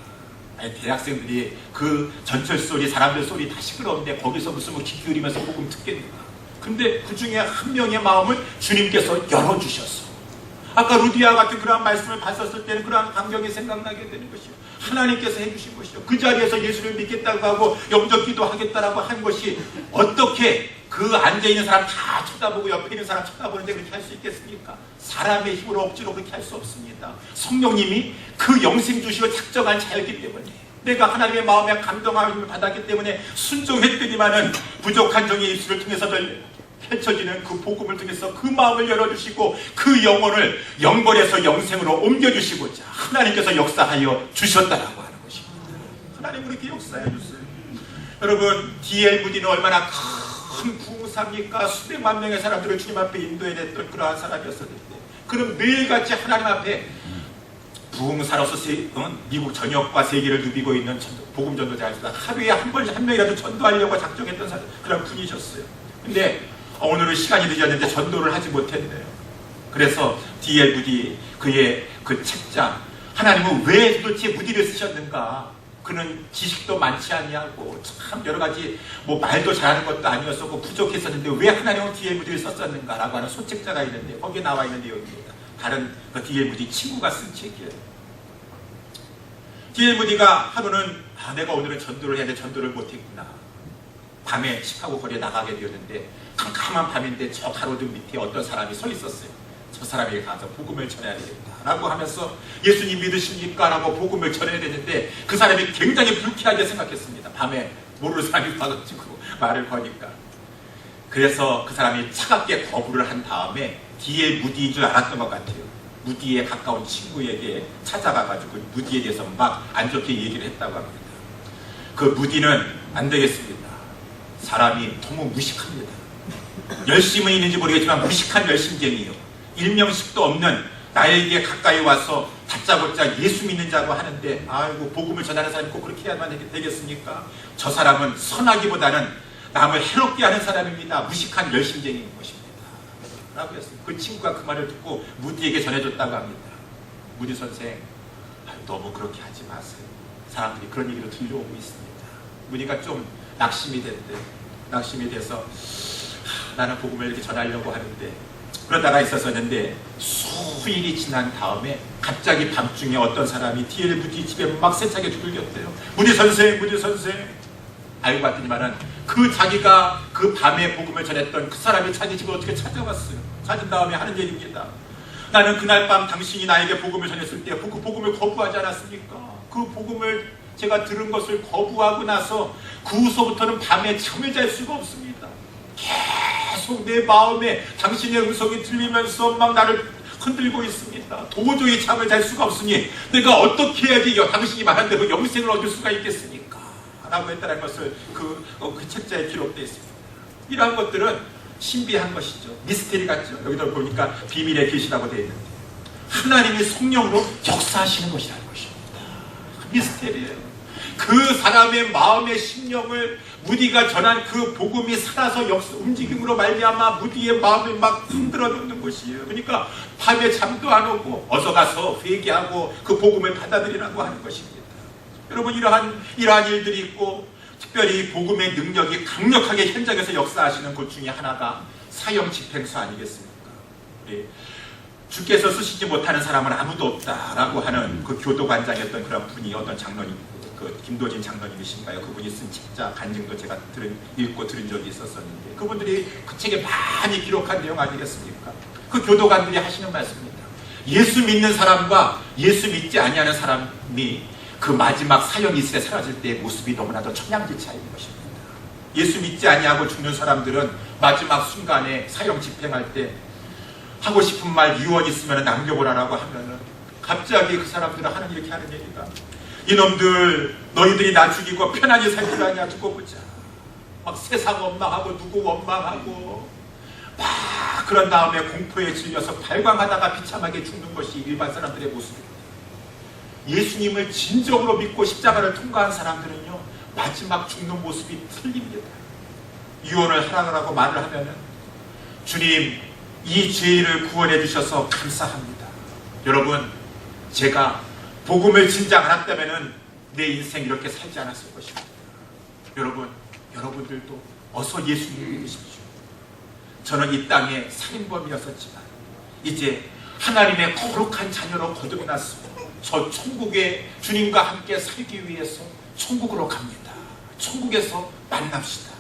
아니 대학생들이 그 전철 소리 사람들 소리 다 시끄러운데 거기서 무슨 귀 기울이면서 복음 듣겠는가. 근데 그 중에 한 명의 마음을 주님께서 열어주셨어. 아까 루디아 같은 그러한 말씀을 봤었을 때는 그러한 광경이 생각나게 되는 것이요. 하나님께서 해주신 것이요. 그 자리에서 예수를 믿겠다고 하고 영접기도 하겠다라고 한 것이 어떻게 그 앉아있는 사람 다 쳐다보고 옆에 있는 사람 쳐다보는데 그렇게 할 수 있겠습니까? 사람의 힘으로 억지로 그렇게 할 수 없습니다. 성령님이 그 영생 주시고 작정한 자였기 때문에 내가 하나님의 마음에 감동함을 받았기 때문에 순종했더니만은 부족한 종의 입술을 통해서 펼쳐지는 그 복음을 통해서 그 마음을 열어주시고 그 영혼을 영벌에서 영생으로 옮겨주시고자 하나님께서 역사하여 주셨다라고 하는 것입니다. 하나님 그렇게 역사해 주세요. 여러분 D.L. 무디는 얼마나 큰 부흥사입니까? 수백만 명의 사람들을 주님 앞에 인도해냈던 그러한 사람이었었는데 그럼 매일같이 하나님 앞에 부흥사로서 미국 전역과 세계를 누비고 있는 복음 전도자였습니다. 하루에 한 명이라도 전도하려고 작정했던 그런 분이셨어요. 근데 오늘은 시간이 늦었는데 전도를 하지 못했네요. 그래서 D.L. 무디 그의 그 책장 하나님은 왜 도대체 무디를 쓰셨는가? 그는 지식도 많지 아니하고 참 여러 가지 말도 잘하는 것도 아니었었고 부족했었는데 왜 하나님은 D.L. 무디를 썼었는가라고 하는 소책자가 있는데 거기에 나와 있는 내용입니다. 다른 그 D.L. 무디 친구가 쓴 책이에요. D.L. 무디가 하루는 내가 오늘은 전도를 해야 돼. 전도를 못했구나. 밤에 시카고 거리에 나가게 되었는데 캄캄한 밤인데 저 가로등 밑에 어떤 사람이 서 있었어요. 저 사람에게 가서 복음을 전해야 되겠다라고 하면서 예수님 믿으십니까? 라고 복음을 전해야 되는데 그 사람이 굉장히 불쾌하게 생각했습니다. 밤에 모르는 사람이 와가지고 말을 거니까. 그래서 그 사람이 차갑게 거부를 한 다음에 D.L. 무디인 줄 알았던 것 같아요. 무디에 가까운 친구에게 찾아가가지고 무디에 대해서 막 안 좋게 얘기를 했다고 합니다. 그 무디는 안 되겠습니다. 사람이 너무 무식합니다. 열심은 있는지 모르겠지만 무식한 열심쟁이요. 일명식도 없는 나에게 가까이 와서 다짜고짜 예수 믿는 자고 하는데 아이고 복음을 전하는 사람이 꼭 그렇게 해야만 되겠습니까? 저 사람은 선하기보다는 남을 해롭게 하는 사람입니다. 무식한 열심쟁이인 것입니다. 라고 했어요. 그 친구가 그 말을 듣고 무디에게 전해줬다고 합니다. 무디 선생 너무 그렇게 하지 마세요. 사람들이 그런 얘기로 들려오고 있습니다. 무디가 좀 낙심이 돼서 나는 복음을 이렇게 전하려고 하는데 그러다가 있었었는데 수일이 지난 다음에 갑자기 밤중에 어떤 사람이 뒤를 부딪히며 막 세차게 두들겼대요. 무디 선생, 무디 선생. 알고 봤더니만은 그 자기가 그 밤에 복음을 전했던 그 사람이 자기 집을 어떻게 찾아왔어요. 찾은 다음에 하는 얘기입니다. 나는 그날 밤 당신이 나에게 복음을 전했을 때 그 복음을 거부하지 않았습니까? 그 복음을 제가 들은 것을 거부하고 나서 그 후서부터는 밤에 잠을 잘 수가 없습니다. 계속 내 마음에 당신의 음성이 들리면서 막 나를 흔들고 있습니다. 도저히 잠을 잘 수가 없으니 내가 어떻게 해야지 당신이 말한 대로 영생을 얻을 수가 있겠습니까? 라고 했다는 것을 그 책자에 기록되어 있습니다. 이러한 것들은 신비한 것이죠. 미스테리 같죠. 여기도 보니까 비밀의 계시라고 되어 있는데 하나님이 성령으로 역사하시는 것이라는 것입니다. 미스테리예요. 그 사람의 마음의 심령을 무디가 전한 그 복음이 살아서 움직임으로 말미암아 무디의 마음을 막 흔들어 놓는 것이에요. 그러니까 밤에 잠도 안 오고 어서 가서 회개하고 그 복음을 받아들이라고 하는 것입니다. 여러분 이러한 일들이 있고 특별히 복음의 능력이 강력하게 현장에서 역사하시는 것 중에 하나가 사형 집행소 아니겠습니까? 주께서 쓰시지 못하는 사람은 아무도 없다라고 하는 그 교도관장이었던 그런 분이 어떤 장로님, 그 김도진 장로님이신가요? 그분이 쓴 책자 간증도 제가 읽고 들은 적이 있었었는데 그분들이 그 책에 많이 기록한 내용 아니겠습니까? 그 교도관들이 하시는 말씀입니다. 예수 믿는 사람과 예수 믿지 아니하는 사람이 그 마지막 사형 이슬에 사라질 때의 모습이 너무나도 천양지차인 것입니다. 예수 믿지 아니하고 죽는 사람들은 마지막 순간에 사형 집행할 때 하고 싶은 말 유언 있으면 남겨보라라고 하면은 갑자기 그 사람들은 이렇게 하는 얘기가 이놈들 너희들이 나 죽이고 편안히 살 줄 아냐 두고 보자. 막 세상 원망하고 누구 원망하고 막 그런 다음에 공포에 질려서 발광하다가 비참하게 죽는 것이 일반 사람들의 모습입니다. 예수님을 진정으로 믿고 십자가를 통과한 사람들은요 마지막 죽는 모습이 틀립니다. 유언을 하라고 말을 하면은 주님 이 죄를 구원해 주셔서 감사합니다. 여러분 제가 복음을 진작 알았다면 내 인생 이렇게 살지 않았을 것입니다. 여러분들도 어서 예수님을 믿으십시오. 저는 이 땅에 살인범이었었지만 이제 하나님의 거룩한 자녀로 거듭났어. 저 천국에 주님과 함께 살기 위해서 천국으로 갑니다. 천국에서 만납시다.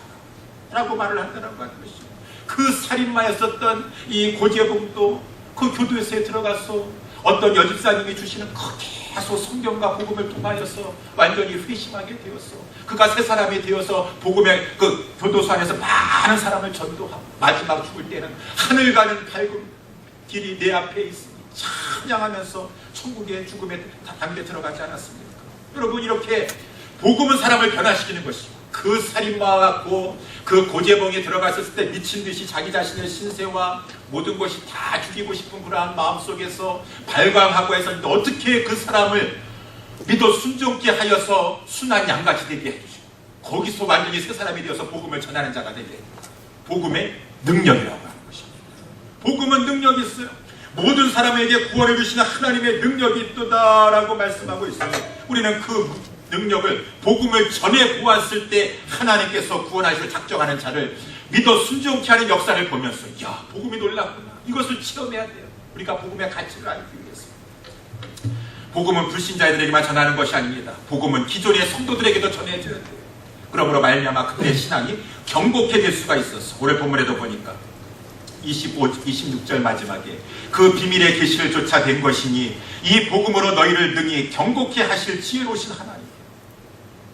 라고 말을 한다는 것이죠. 그 살인마였었던 이 고재봉도 그 교도소에 들어가서 어떤 여집사님이 주시는 계속 성경과 복음을 통하여서 완전히 회심하게 되었어. 그가 새 사람이 되어서 복음의 그 교도소 안에서 많은 사람을 전도하고 마지막 죽을 때는 하늘 가는 밝은 길이 내 앞에 있으니 찬양하면서 천국의 죽음에 담겨 들어가지 않았습니까? 여러분 이렇게 복음은 사람을 변화시키는 것이고 그 살인마와 같고 그 고재봉에 들어갔을 때 미친 듯이 자기 자신의 신세와 모든 것이 다 죽이고 싶은 그러한 마음속에서 발광하고 해서 어떻게 그 사람을 믿어 순종케 하여서 순한 양같이 되게 해주시고 거기서 완전히 새 사람이 되어서 복음을 전하는 자가 되게 해줍니다. 복음의 능력이라고 하는 것입니다. 복음은 능력이 있어요. 모든 사람에게 구원해 주시는 하나님의 능력이 있도다라고 말씀하고 있습니다. 우리는 그 능력을 복음을 전해 보았을 때 하나님께서 구원하시고 작정하는 자를 믿어 순종케 하는 역사를 보면서 야 복음이 놀랍구나. 이것을 체험해야 돼요. 우리가 복음의 가치를 알기 위해서. 복음은 불신자들에게만 전하는 것이 아닙니다. 복음은 기존의 성도들에게도 전해줘야 돼요. 그러므로 말미암아 그들의 신앙이 경고케 될 수가 있었어. 오늘 본문에도 보니까 26절 마지막에 그 비밀의 계시를 쫓아낸 것이니 이 복음으로 너희를 능히 경고케 하실 지혜로우신 하나님.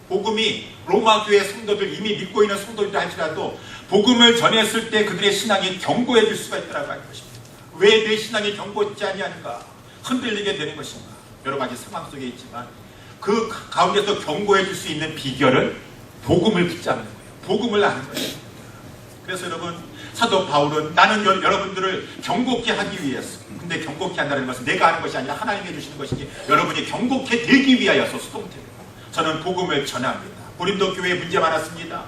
복음이 로마 교회 성도들 이미 믿고 있는 성도들 할지라도 복음을 전했을 때 그들의 신앙이 견고해 질 수가 있다고 하는 것입니다. 왜 내 신앙이 견고하지 아니하는가? 흔들리게 되는 것인가? 여러 가지 상황 속에 있지만 그 가운데서 견고해 질 수 있는 비결은 복음을 붙잡는 거예요. 복음을 아는 거예요. 그래서 여러분 사도 바울은 나는 여러분들을 경고케 하기 위해서, 근데 경고케 한다는 것은 내가 하는 것이 아니라 하나님이 해주시는 것이니 여러분이 경고케 되기 위하여서 수동태로 저는 복음을 전합니다. 고린도 교회에 문제 많았습니다.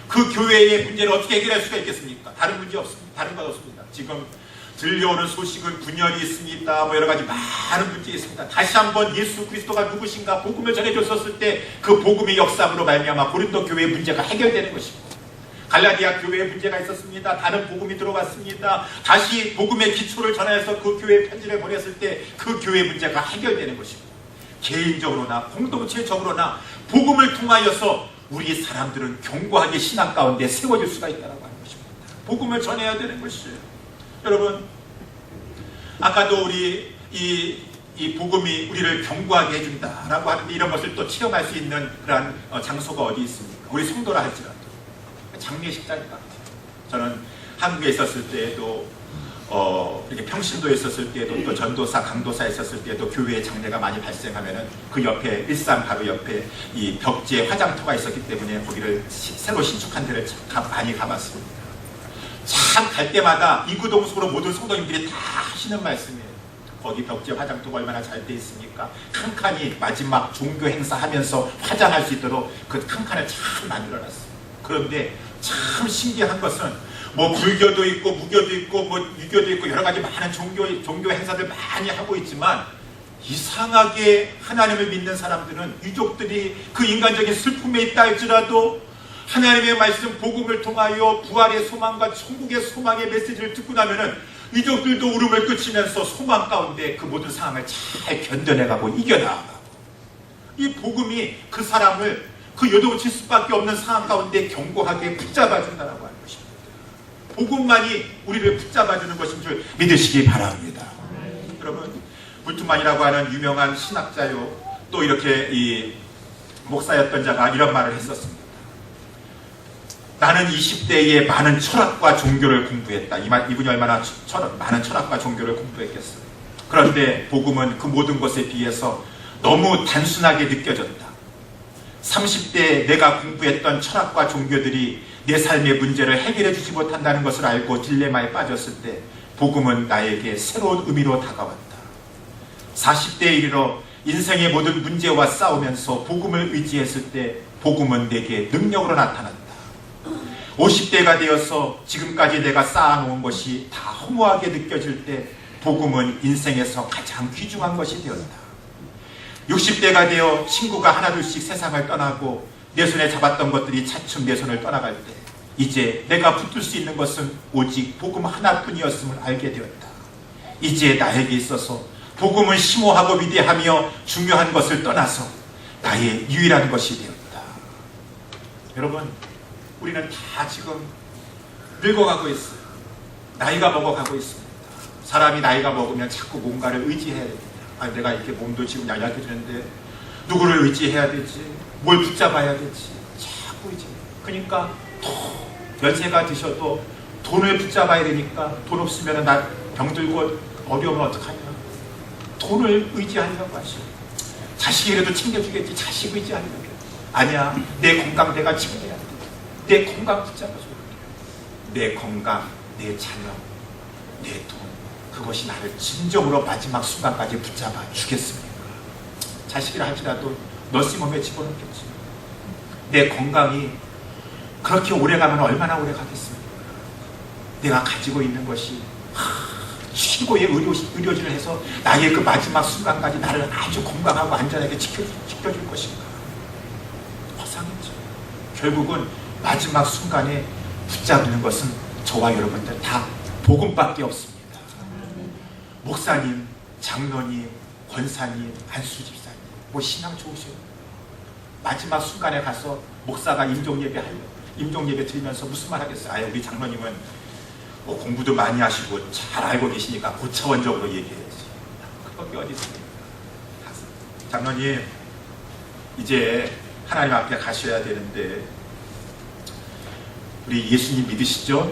그 교회의 문제를 어떻게 해결할 수가 있겠습니까? 다른 문제 없습니다. 다른 것 없습니다. 지금 들려오는 소식은 분열이 있습니다. 뭐 여러 가지 많은 문제 있습니다. 다시 한번 예수 그리스도가 누구신가 복음을 전해줬었을 때 그 복음의 역사로 말미암아 고린도 교회의 문제가 해결되는 것입니다. 갈라디아 교회에 문제가 있었습니다. 다른 복음이 들어왔습니다. 다시 복음의 기초를 전하여서 그 교회에 편지를 보냈을 때 그 교회 문제가 해결되는 것입니다. 개인적으로나 공동체적으로나 복음을 통하여서 우리 사람들은 견고하게 신앙 가운데 세워질 수가 있다는 것입니다. 복음을 전해야 되는 것이에요. 여러분, 아까도 우리 이 복음이 우리를 견고하게 해준다라고 하는데 이런 것을 또 체험할 수 있는 그러한 장소가 어디 있습니까? 우리 성도라 할지라도 장례식장인 것 같아요. 저는 한국에 있었을 때에도 이렇게 평신도에 있었을 때에도 또 전도사, 강도사에 있었을 때에도 교회에 장례가 많이 발생하면은 그 옆에 일산 바로 옆에 이 벽지에 화장터가 있었기 때문에 거기를 새로 신축한 데를 많이 가봤습니다. 참 갈 때마다 이구동성으로 모든 성도님들이 다 하시는 말씀이에요. 거기 벽지에 화장터가 얼마나 잘 돼 있습니까? 칸칸이 마지막 종교 행사하면서 화장할 수 있도록 그 칸칸을 참 만들어놨어요. 그런데 참 신기한 것은 뭐 불교도 있고 무교도 있고 뭐 유교도 있고 여러 가지 많은 종교 행사들 많이 하고 있지만 이상하게 하나님을 믿는 사람들은 유족들이 그 인간적인 슬픔에 있다 할지라도 하나님의 말씀 복음을 통하여 부활의 소망과 천국의 소망의 메시지를 듣고 나면은 유족들도 울음을 그치면서 소망 가운데 그 모든 상황을 잘 견뎌내가고 이겨나가고 이 복음이 그 사람을 그 요동칠 수밖에 없는 상황 가운데 견고하게 붙잡아준다고 하는 것입니다. 복음만이 우리를 붙잡아주는 것인 줄 믿으시기 바랍니다. 여러분, 불투만이라고 하는 유명한 신학자요 또 이렇게 이 목사였던 자가 이런 말을 했었습니다. 나는 20대에 많은 철학과 종교를 공부했다. 이분이 얼마나 많은 철학과 종교를 공부했겠어요. 그런데 복음은 그 모든 것에 비해서 너무 단순하게 느껴졌다. 30대에 내가 공부했던 철학과 종교들이 내 삶의 문제를 해결해 주지 못한다는 것을 알고 딜레마에 빠졌을 때 복음은 나에게 새로운 의미로 다가왔다. 40대에 이르러 인생의 모든 문제와 싸우면서 복음을 의지했을 때 복음은 내게 능력으로 나타났다. 50대가 되어서 지금까지 내가 쌓아놓은 것이 다 허무하게 느껴질 때 복음은 인생에서 가장 귀중한 것이 되었다. 60대가 되어 친구가 하나둘씩 세상을 떠나고 내 손에 잡았던 것들이 차츰 내 손을 떠나갈 때 이제 내가 붙들 수 있는 것은 오직 복음 하나뿐이었음을 알게 되었다. 이제 나에게 있어서 복음은 심오하고 위대하며 중요한 것을 떠나서 나의 유일한 것이 되었다. 여러분, 우리는 다 지금 늙어가고 있어요. 나이가 먹어가고 있습니다. 사람이 나이가 먹으면 자꾸 뭔가를 의지해야 됩니다. 내가 이렇게 몸도 지금 약해지는데 누구를 의지해야 되지? 뭘 붙잡아야 되지? 자꾸 의지해요. 그러니까 연세가 드셔도 돈을 붙잡아야 되니까 돈 없으면 나 병들고 어려우면 어떡하냐? 돈을 의지하려고 하시고 자식이라도 챙겨주겠지. 자식 의지하려고. 아니야. 내 건강 내가 챙겨야 돼. 내 건강 붙잡아줘. 내 건강, 내 자녀, 내 돈, 그것이 나를 진정으로 마지막 순간까지 붙잡아 주겠습니까? 자식이라 할지라도 너싱홈에 집어넣겠지. 내 건강이 그렇게 오래가면 얼마나 오래 가겠습니까? 내가 가지고 있는 것이 최고의 의료진을 해서 나의 그 마지막 순간까지 나를 아주 건강하고 안전하게 지켜줄 것인가? 허상이죠. 결국은 마지막 순간에 붙잡는 것은 저와 여러분들 다 복음밖에 없습니다. 목사님, 장로님, 권사님, 안수집사님, 뭐 신앙 좋으셔요. 마지막 순간에 가서 목사가 임종예배 드리면서 무슨 말 하겠어요? 우리 장로님은 뭐 공부도 많이 하시고 잘 알고 계시니까 고차원적으로 얘기해야지. 그밖에 어디 있습니까? 장로님, 이제 하나님 앞에 가셔야 되는데 우리 예수님 믿으시죠?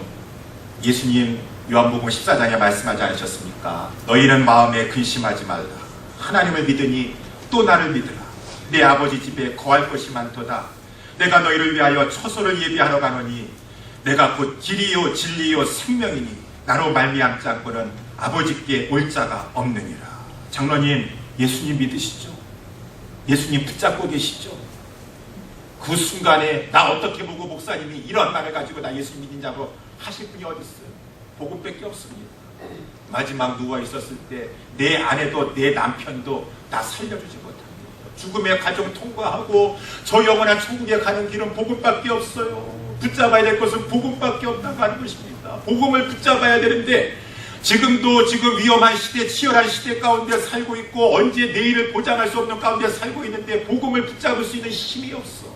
예수님 요한복음 14장에 말씀하지 않으셨습니까? 너희는 마음에 근심하지 말라. 하나님을 믿으니 또 나를 믿으라. 내 아버지 집에 거할 것이 많도다. 내가 너희를 위하여 처소를 예비하러 가노니 내가 곧 길이요 진리요 생명이니 나로 말미암지 않고는 아버지께 올 자가 없느니라. 장로님, 예수님 믿으시죠? 예수님 붙잡고 계시죠? 그 순간에 나 어떻게 보고 목사님이 이런 말을 가지고 나 예수 믿는 자고 하실 분이 어디 있어요? 복음밖에 없습니다. 마지막 누워 있었을 때 내 아내도 내 남편도 나 살려주지 못합니다. 죽음의 가정 통과하고 저 영원한 천국에 가는 길은 복음밖에 없어요. 붙잡아야 될 것은 복음밖에 없다고 하는 것입니다. 복음을 붙잡아야 되는데 지금 위험한 시대, 치열한 시대 가운데 살고 있고 언제 내일을 보장할 수 없는 가운데 살고 있는데 복음을 붙잡을 수 있는 힘이 없어.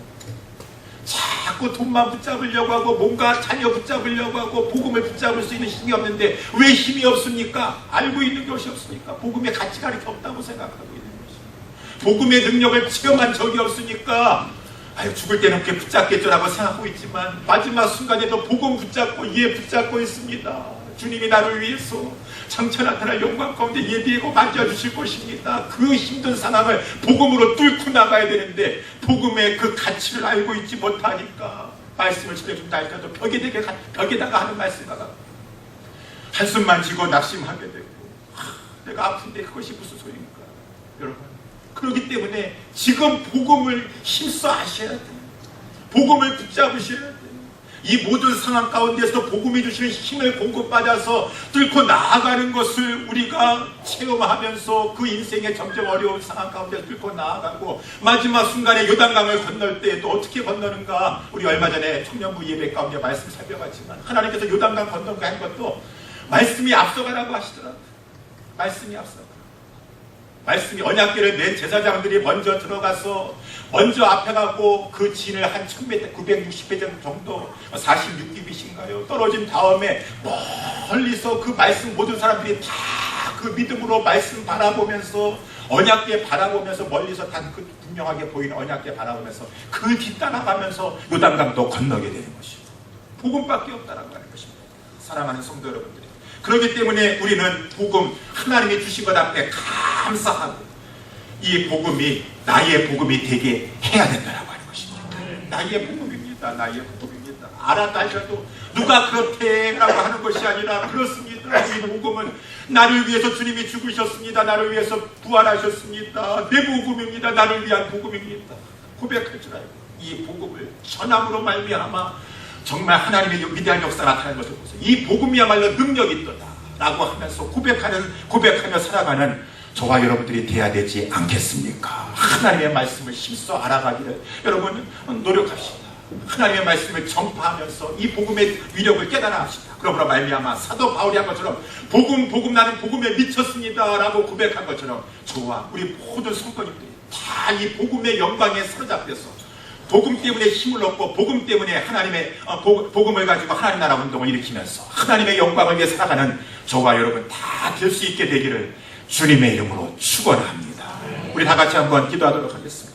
자꾸 돈만 붙잡으려고 하고 뭔가 자녀 붙잡으려고 하고 복음을 붙잡을 수 있는 힘이 없는데 왜 힘이 없습니까? 알고 있는 것이 없으니까. 복음의 가치가 이렇게 없다고 생각하고 있는 것입니다. 복음의 능력을 체험한 적이 없으니까 죽을 때는 그렇게 붙잡겠죠라고 생각하고 있지만 마지막 순간에도 복음 붙잡고 붙잡고 있습니다. 주님이 나를 위해서 장차 나타날 영광 가운데 예비하고 만져주실 것입니다. 그 힘든 상황을 복음으로 뚫고 나가야 되는데 복음의 그 가치를 알고 있지 못하니까 말씀을 전해준다 할지라도 벽에다가 하는 말씀과 같고 한숨만 지고 낙심하게 되고 내가 아픈데 그것이 무슨 소리입니까? 여러분, 그렇기 때문에 지금 복음을 힘써 하셔야 돼요. 복음을 붙잡으셔야 돼요. 이 모든 상황 가운데서 복음이 주시는 힘을 공급받아서 뚫고 나아가는 것을 우리가 체험하면서 그 인생의 점점 어려운 상황 가운데 뚫고 나아가고 마지막 순간에 요단강을 건널 때 또 어떻게 건너는가, 우리 얼마 전에 청년부 예배 가운데 말씀 살펴봤지만 하나님께서 요단강 건너게 한 것도 말씀이 앞서가라고 하시더라고요. 말씀이 앞서가. 말씀이 언약궤를 맨 제사장들이 먼저 들어가서 먼저 앞에 가고 그 진을 한 1000m, 960배 정도 46규빗인가요? 떨어진 다음에 멀리서 그 말씀 모든 사람들이 다 그 믿음으로 말씀 바라보면서 언약궤 바라보면서 멀리서 다 그 분명하게 보이는 언약궤 바라보면서 그 뒤따라가면서 요단강도 건너게 되는 것입니다. 복음밖에 없다라고 하는 것입니다. 사랑하는 성도 여러분들이. 그렇기 때문에 우리는 복음, 하나님이 주신 것 앞에 감사하고 이 복음이 나의 복음이 되게 해야 된다라고 하는 것입니다. 나의 복음입니다. 나의 복음입니다. 알았다 할지라도 누가 그렇대라고 하는 것이 아니라 그렇습니다. 이 복음은 나를 위해서 주님이 죽으셨습니다. 나를 위해서 부활하셨습니다. 내 복음입니다. 나를 위한 복음입니다. 고백할 줄 알고 이 복음을 전함으로 말미암아 정말 하나님의 위대한 역사가 나타나는 것을 보세요. 이 복음이야말로 능력이 있도다 라고 하면서 고백하며 살아가는 저와 여러분들이 돼야 되지 않겠습니까? 하나님의 말씀을 힘써 알아가기를 여러분 노력합시다. 하나님의 말씀을 전파하면서 이 복음의 위력을 깨달아 합시다. 그러므로 말미암아 사도 바울이 한 것처럼 복음 나는 복음에 미쳤습니다 라고 고백한 것처럼 저와 우리 모든 성도님들이 다 이 복음의 영광에 사로잡혀서 복음 때문에 힘을 얻고 복음 때문에 하나님의 복음을 가지고 하나님 나라 운동을 일으키면서 하나님의 영광을 위해 살아가는 저와 여러분 다 될 수 있게 되기를 주님의 이름으로 축원합니다. 우리 다 같이 한번 기도하도록 하겠습니다.